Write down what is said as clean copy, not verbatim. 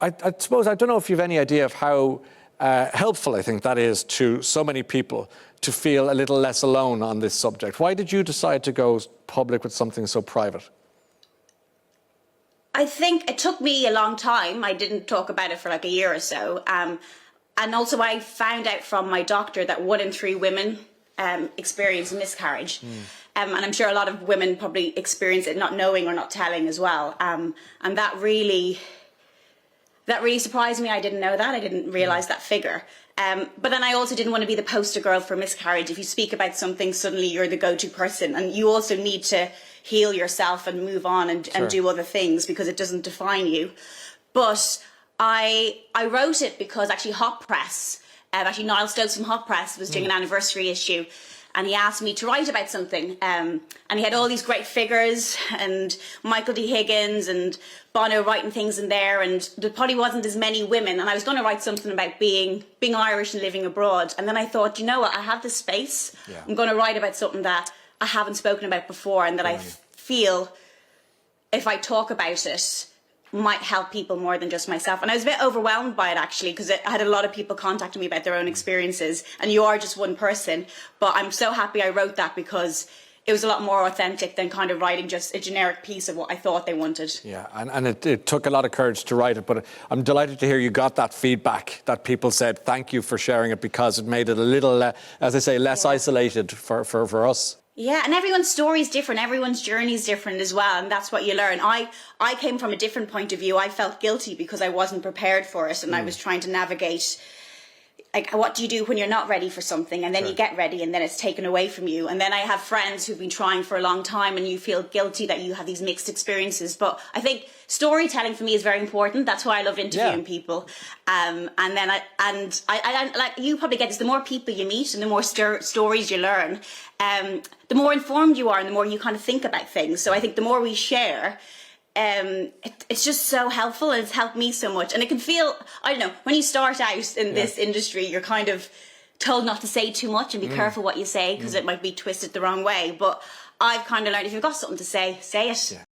I suppose, I don't know if you have any idea of how helpful I think that is to so many people to feel a little less alone on this subject. Why did you decide to go public with something so private? I think it took me a long time. I didn't talk about it for like a year or so. And also I found out from my doctor that 1 in 3 women experience miscarriage. And I'm sure a lot of women probably experience it not knowing or not telling as well. And that really surprised me. I didn't know that. I didn't realise that figure. But then I also didn't want to be the poster girl for miscarriage. If you speak about something, suddenly you're the go-to person. And you also need to heal yourself and move on and do other things because it doesn't define you. But I wrote it because actually Hot Press, actually Niall Stokes from Hot Press was doing an anniversary issue. And he asked me to write about something. And he had all these great figures and Michael D. Higgins and Bono writing things in there. And there probably wasn't as many women. And I was going to write something about being Irish and living abroad. And then I thought, you know what, I have this space. Yeah. I'm going to write about something that I haven't spoken about before and that I feel if I talk about it might help people more than just myself. And I was a bit overwhelmed by it actually because I had a lot of people contacting me about their own experiences and you are just one person. But I'm so happy I wrote that because it was a lot more authentic than kind of writing just a generic piece of what I thought they wanted. Yeah, and it took a lot of courage to write it, but I'm delighted to hear you got that feedback, that people said thank you for sharing it because it made it a little, as I say, less isolated for us. Yeah, and everyone's story is different. Everyone's journey is different as well, and that's what you learn. I came from a different point of view. I felt guilty because I wasn't prepared for it, and I was trying to navigate, like, what do you do when you're not ready for something, and then you get ready, and then it's taken away from you. And then I have friends who've been trying for a long time, and you feel guilty that you have these mixed experiences. But I think storytelling for me is very important. That's why I love interviewing people. And then I like you probably get this. The more people you meet and the more stories you learn, the more informed you are, and the more you kind of think about things. So I think the more we share, it's just so helpful, and it's helped me so much. And it can feel, I don't know, when you start out in this industry, you're kind of told not to say too much and be careful what you say because it might be twisted the wrong way. But I've kind of learned if you've got something to say it. Yeah.